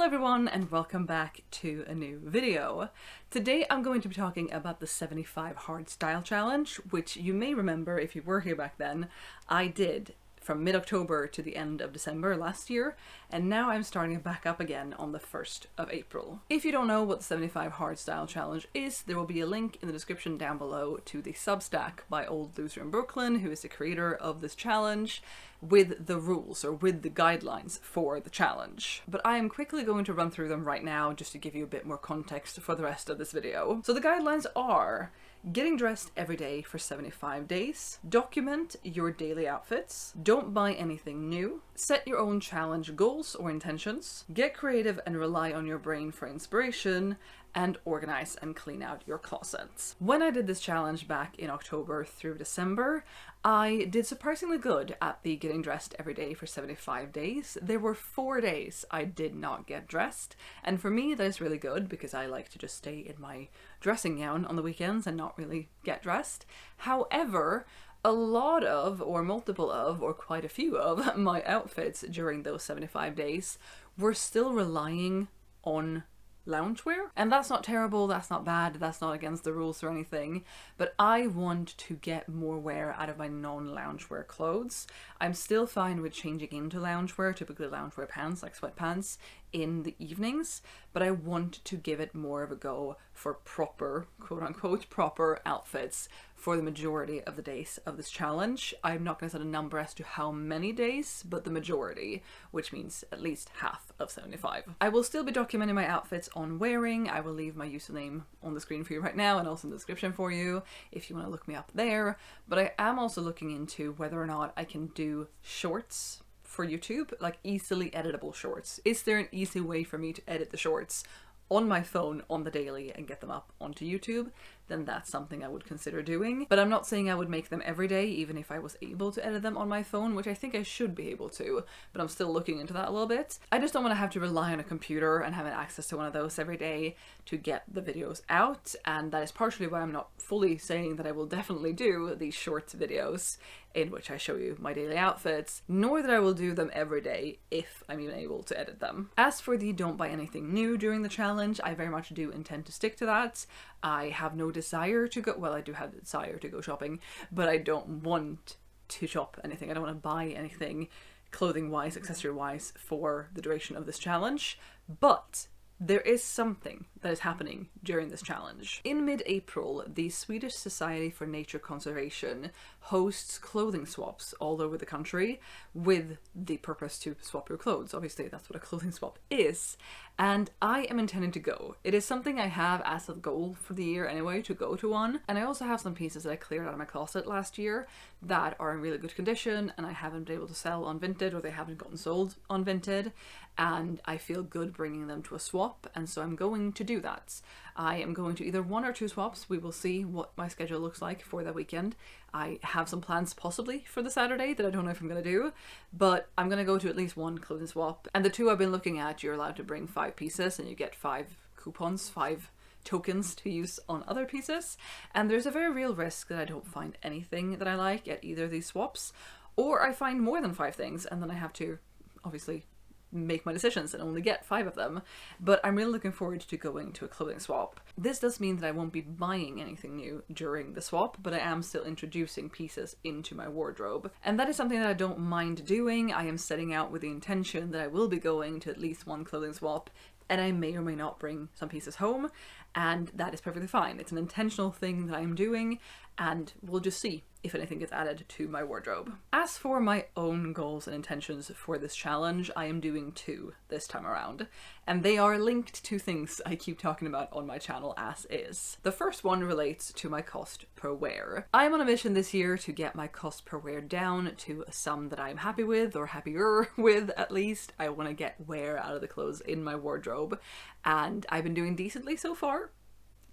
Hello everyone and welcome back to a new video. Today I'm going to be talking about the 75 hard style challenge, which you may remember if you were here back then, I did from mid-October to the end of December last year, and now I'm starting it back up again on the 1st of April. If you don't know what the 75 hard style challenge is, there will be a link in the description down below to the Substack by Old Loser in Brooklyn, who is the creator of this challenge, with the rules or with the guidelines for the challenge. But I am quickly going to run through them right now just to give you a bit more context for the rest of this video. So the guidelines are: getting dressed every day for 75 days, document your daily outfits, don't buy anything new, set your own challenge goals or intentions, get creative and rely on your brain for inspiration, and organize and clean out your closets. When I did this challenge back in October through December, I did surprisingly good at the getting dressed every day for 75 days. There were 4 days I did not get dressed, and for me that is really good because I like to just stay in my dressing gown on the weekends and not really get dressed. However, a lot of, or multiple of, or quite a few of my outfits during those 75 days were still relying on loungewear. And that's not terrible, that's not bad, that's not against the rules or anything, but I want to get more wear out of my non-loungewear clothes. I'm still fine with changing into loungewear, typically loungewear pants like sweatpants, in the evenings, but I want to give it more of a go for proper, quote-unquote, proper outfits for the majority of the days of this challenge. I'm not going to set a number as to how many days, but the majority, which means at least half of 75. I will still be documenting my outfits on wearing. I will leave my username on the screen for you right now and also in the description for you if you want to look me up there, but I am also looking into whether or not I can do shorts for YouTube, like easily editable shorts. Is there an easy way for me to edit the shorts on my phone on the daily and get them up onto YouTube? Then that's something I would consider doing. But I'm not saying I would make them every day, even if I was able to edit them on my phone, which I think I should be able to, but I'm still looking into that a little bit. I just don't want to have to rely on a computer and having access to one of those every day to get the videos out, and that is partially why I'm not fully saying that I will definitely do these short videos in which I show you my daily outfits, nor that I will do them every day if I'm even able to edit them. As for the don't buy anything new during the challenge, I very much do intend to stick to that. I have no desire to go, well, I do have the desire to go shopping, but I don't want to shop anything. I don't want to buy anything clothing-wise, accessory-wise for the duration of this challenge, but there is something that is happening during this challenge. In mid-April, the Swedish Society for Nature Conservation hosts clothing swaps all over the country with the purpose to swap your clothes. Obviously, that's what a clothing swap is. And I am intending to go. It is something I have as a goal for the year anyway, to go to one. And I also have some pieces that I cleared out of my closet last year that are in really good condition and I haven't been able to sell on Vinted, or they haven't gotten sold on Vinted. And I feel good bringing them to a swap, and so I'm going to do that. I am going to either 1 or 2 swaps. We will see what my schedule looks like for that weekend. I have some plans possibly for the Saturday that I don't know if I'm going to do, but I'm going to go to at least 1 clothing swap. And the 2 I've been looking at, you're allowed to bring 5 pieces and you get 5 coupons, 5 tokens to use on other pieces. And there's a very real risk that I don't find anything that I like at either of these swaps, or I find more than 5 things and then I have to obviously make my decisions and only get 5 of them. But I'm really looking forward to going to a clothing swap. This does mean that I won't be buying anything new during the swap, but I am still introducing pieces into my wardrobe. And that is something that I don't mind doing. I am setting out with the intention that I will be going to at least 1 clothing swap, and I may or may not bring some pieces home, and that is perfectly fine. It's an intentional thing that I'm doing, and we'll just see if anything gets added to my wardrobe. As for my own goals and intentions for this challenge, I am doing 2 this time around, and they are linked to things I keep talking about on my channel as is. The first one relates to my cost per wear. I am on a mission this year to get my cost per wear down to a sum that I'm happy with, or happier with at least. I want to get wear out of the clothes in my wardrobe, and I've been doing decently so far.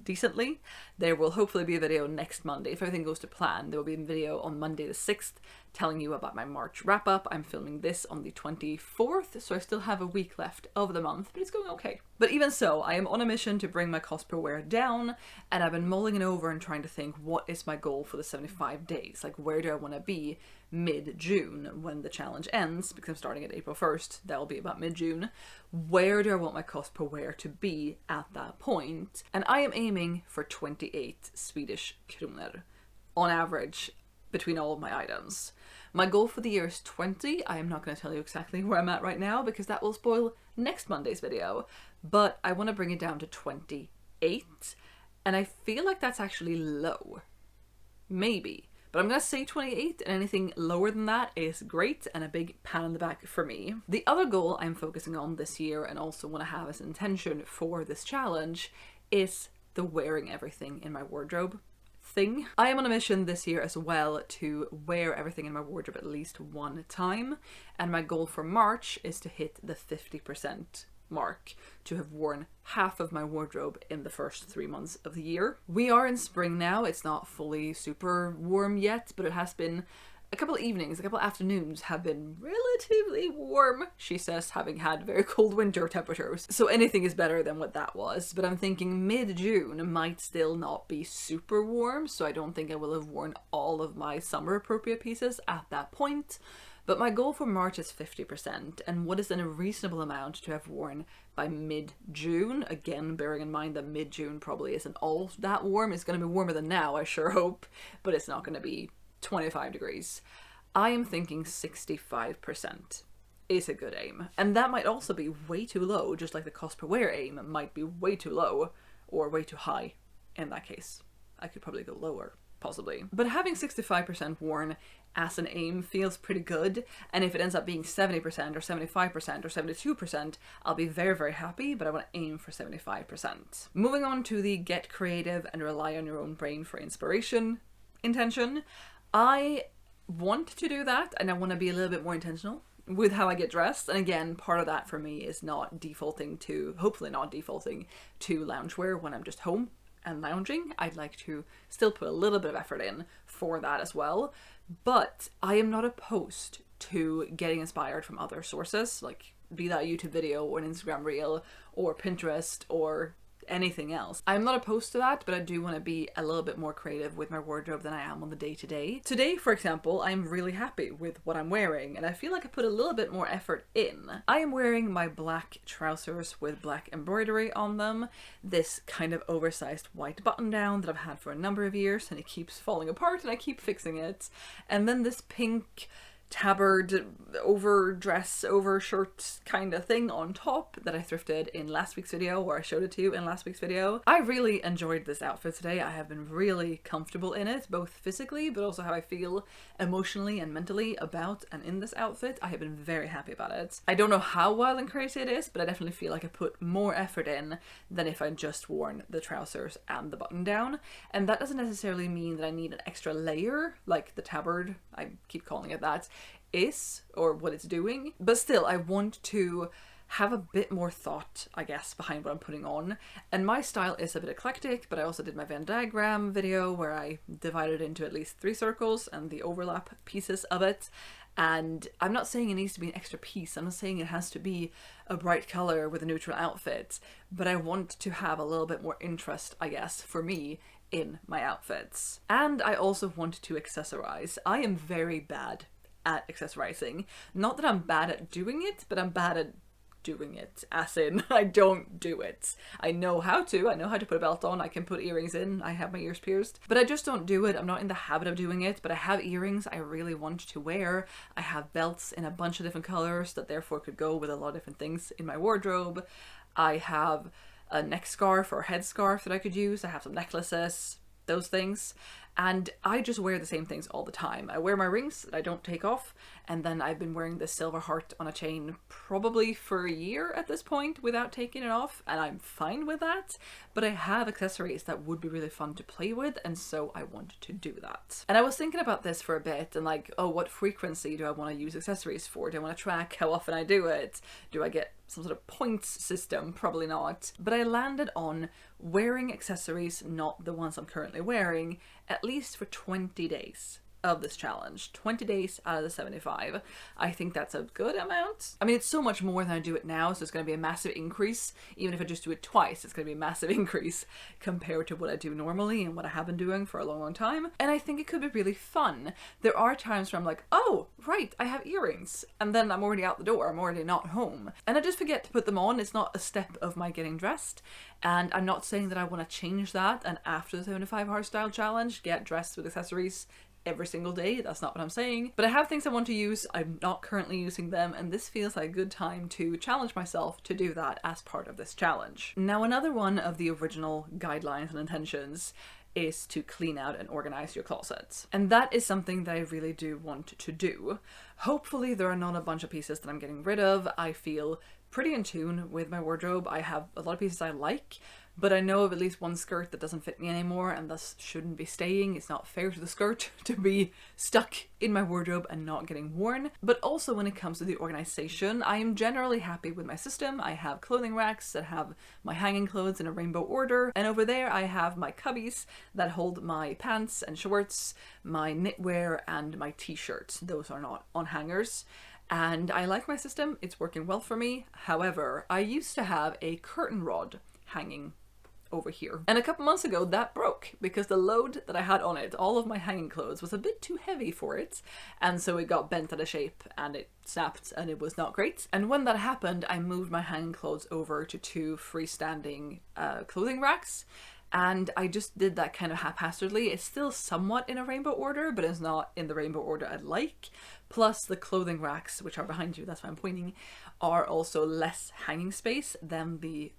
Decently. There will hopefully be a video next Monday. If everything goes to plan, there will be a video on Monday the 6th telling you about my March wrap up. I'm filming this on the 24th, so I still have a week left of the month, but it's going okay. But even so, I am on a mission to bring my cost per wear down, and I've been mulling it over and trying to think, what is my goal for the 75 days? Like, where do I want to be mid-June when the challenge ends? Because I'm starting at April 1st, that'll be about mid-June. Where do I want my cost per wear to be at that point? And I am aiming for 28 Swedish kronor on average between all of my items. My goal for the year is 20. I am not going to tell you exactly where I'm at right now because that will spoil next Monday's video, but I want to bring it down to 28, and I feel like that's actually low. Maybe. But I'm going to say 28, and anything lower than that is great and a big pat on the back for me. The other goal I'm focusing on this year and also want to have as an intention for this challenge is the wearing everything in my wardrobe thing. I am on a mission this year as well to wear everything in my wardrobe at least one time, and my goal for March is to hit the 50% mark, to have worn half of my wardrobe in the first 3 months of the year. We are in spring now. It's not fully super warm yet, but it has been a couple of evenings, a couple of afternoons have been relatively warm, she says, having had very cold winter temperatures. So anything is better than what that was, but I'm thinking mid-June might still not be super warm, so I don't think I will have worn all of my summer appropriate pieces at that point. But my goal for March is 50%, and what is then a reasonable amount to have worn by mid-June? Again, bearing in mind that mid-June probably isn't all that warm. It's going to be warmer than now, I sure hope, but it's not going to be 25 degrees. I am thinking 65% is a good aim. And that might also be way too low, just like the cost per wear aim might be way too low or way too high in that case. I could probably go lower, possibly. But having 65% worn as an aim feels pretty good, and if it ends up being 70% or 75% or 72%, I'll be very, very happy, but I want to aim for 75%. Moving on to the get creative and rely on your own brain for inspiration intention. I want to do that, and I want to be a little bit more intentional with how I get dressed. And again, part of that for me is not defaulting to, hopefully not defaulting to loungewear when I'm just home and lounging. I'd like to still put a little bit of effort in for that as well. But I am not opposed to getting inspired from other sources, like be that a YouTube video or an Instagram reel or Pinterest or anything else. I'm not opposed to that, but I do want to be a little bit more creative with my wardrobe than I am on the day-to-day. Today, for example, I'm really happy with what I'm wearing, and I feel like I put a little bit more effort in. I am wearing my black trousers with black embroidery on them, this kind of oversized white button-down that I've had for a number of years, and it keeps falling apart and I keep fixing it. And then this pink tabard overdress overshirt kind of thing on top that I thrifted in last week's video, or I showed it to you in last week's video. I really enjoyed this outfit today. I have been really comfortable in it, both physically but also how I feel emotionally and mentally about and in this outfit. I have been very happy about it. I don't know how wild and crazy it is, but I definitely feel like I put more effort in than if I'd just worn the trousers and the button down. And that doesn't necessarily mean that I need an extra layer like the tabard, I keep calling it that, is, or what it's doing, but still I want to have a bit more thought, I guess, behind what I'm putting on. And my style is a bit eclectic, but I also did my Venn diagram video where I divided into at least 3 circles and the overlap pieces of it. And I'm not saying it needs to be an extra piece, I'm not saying it has to be a bright color with a neutral outfit, but I want to have a little bit more interest, I guess, for me in my outfits. And I also want to accessorize. I am very bad at accessorizing. Not that I'm bad at doing it, but I'm bad at doing it, as in I don't do it. I know how to put a belt on, I can put earrings in, I have my ears pierced, but I just don't do it. I'm not in the habit of doing it, but I have earrings I really want to wear. I have belts in a bunch of different colors that therefore could go with a lot of different things in my wardrobe. I have a neck scarf or head scarf that I could use. I have some necklaces, those things. And I just wear the same things all the time. I wear my rings that I don't take off, and then I've been wearing this silver heart on a chain probably for a year at this point without taking it off, and I'm fine with that. But I have accessories that would be really fun to play with, and so I want to do that. And I was thinking about this for a bit, and like, oh, what frequency do I want to use accessories for? Do I want to track how often I do it? Do I get some sort of points system? Probably not. But I landed on wearing accessories, not the ones I'm currently wearing, at least for 20 days. of this challenge. 20 days out of the 75. I think that's a good amount. I mean, it's so much more than I do it now, so it's going to be a massive increase. Even if I just do it twice, it's going to be a massive increase compared to what I do normally and what I have been doing for a long, long time. And I think it could be really fun. There are times where I'm like, oh, right, I have earrings. And then I'm already out the door. I'm already not home. And I just forget to put them on. It's not a step of my getting dressed. And I'm not saying that I want to change that and after the 75 hard style challenge, get dressed with accessories every single day. That's not what I'm saying. But I have things I want to use. I'm not currently using them, and this feels like a good time to challenge myself to do that as part of this challenge. Now, another one of the original guidelines and intentions is to clean out and organize your closets. And that is something that I really do want to do. Hopefully there are not a bunch of pieces that I'm getting rid of. I feel pretty in tune with my wardrobe. I have a lot of pieces I like, but I know of at least one skirt that doesn't fit me anymore and thus shouldn't be staying. It's not fair to the skirt to be stuck in my wardrobe and not getting worn. But also when it comes to the organization, I am generally happy with my system. I have clothing racks that have my hanging clothes in a rainbow order, and over there I have my cubbies that hold my pants and shorts, my knitwear and my t-shirts. Those are not on hangers. And I like my system, it's working well for me. However, I used to have a curtain rod hanging over here. And a couple months ago that broke because the load that I had on it, all of my hanging clothes, was a bit too heavy for it. And so it got bent out of shape and it snapped and it was not great. And when that happened, I moved my hanging clothes over to 2 freestanding clothing racks. And I just did that kind of haphazardly. It's still somewhat in a rainbow order, but it's not in the rainbow order I'd like. Plus the clothing racks, which are behind you, that's why I'm pointing, are also less hanging space than the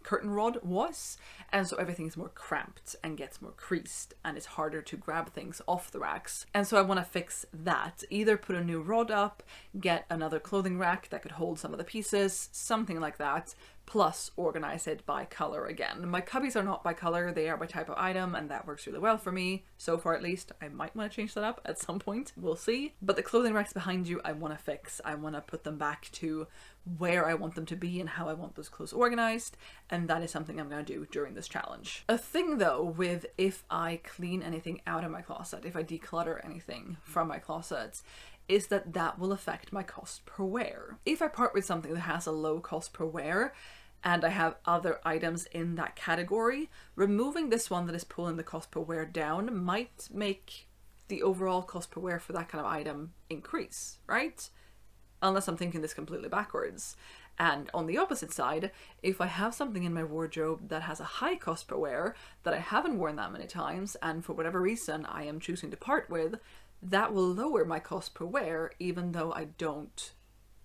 curtain rod was, and so everything's more cramped and gets more creased and it's harder to grab things off the racks. And so I want to fix that. Either put a new rod up, get another clothing rack that could hold some of the pieces, something like that, plus organize it by color again. My cubbies are not by color, they are by type of item, and that works really well for me, so far at least. I might want to change that up at some point, we'll see. But the clothing racks behind you I want to fix. I want to put them back to where I want them to be and how I want those clothes organized, and that is something I'm going to do during this challenge. A thing though with if I clean anything out of my closet, if I declutter anything from my closet, is that that will affect my cost per wear. If I part with something that has a low cost per wear and I have other items in that category, removing this one that is pulling the cost per wear down might make the overall cost per wear for that kind of item increase, right? Unless I'm thinking this completely backwards. And on the opposite side, if I have something in my wardrobe that has a high cost per wear that I haven't worn that many times, and for whatever reason I am choosing to part with, that will lower my cost per wear even though I don't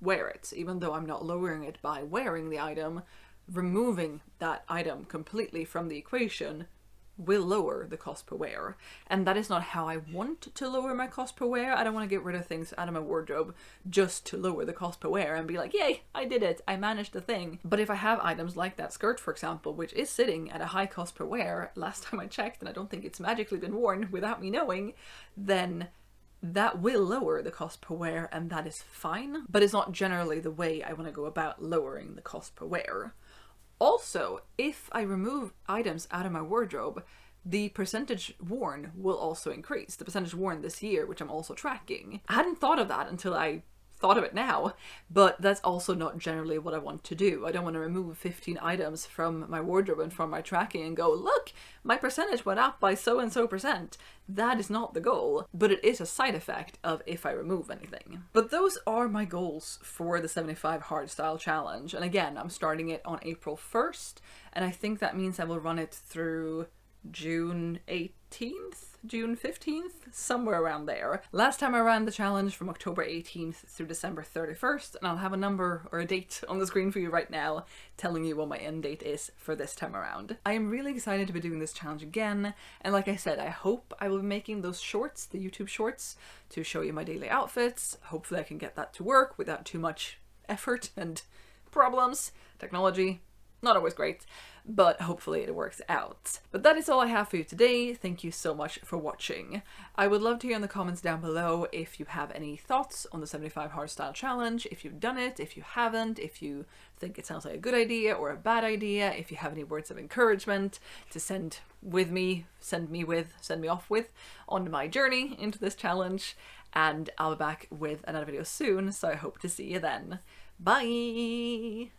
wear it. Even though I'm not lowering it by wearing the item, removing that item completely from the equation will lower the cost per wear. And that is not how I want to lower my cost per wear. I don't want to get rid of things out of my wardrobe just to lower the cost per wear and be like, yay, I did it, I managed the thing. But if I have items like that skirt, for example, which is sitting at a high cost per wear, last time I checked, and I don't think it's magically been worn without me knowing, then that will lower the cost per wear, and that is fine. But it's not generally the way I want to go about lowering the cost per wear. Also, if I remove items out of my wardrobe, the percentage worn will also increase. The percentage worn this year, which I'm also tracking. I hadn't thought of that until I thought of it now, but that's also not generally what I want to do. I don't want to remove 15 items from my wardrobe and from my tracking and go, look, my percentage went up by so and so percent. That is not the goal, but it is a side effect of if I remove anything. But those are my goals for the 75 hard style challenge. And again, I'm starting it on April 1st, and I think that means I will run it through June 18th, June 15th, somewhere around there. Last time I ran the challenge from October 18th through December 31st, and I'll have a number or a date on the screen for you right now telling you what my end date is for this time around. I am really excited to be doing this challenge again, and like I said, I hope I will be making those shorts, the YouTube shorts, to show you my daily outfits. Hopefully I can get that to work without too much effort and problems. Technology, Not always great, but hopefully it works out. But that is all I have for you today. Thank you so much for watching. I would love to hear in the comments down below if you have any thoughts on the 75 hard style challenge, if you've done it, if you haven't, if you think it sounds like a good idea or a bad idea, if you have any words of encouragement to send me off with on my journey into this challenge. And I'll be back with another video soon, so I hope to see you then. Bye!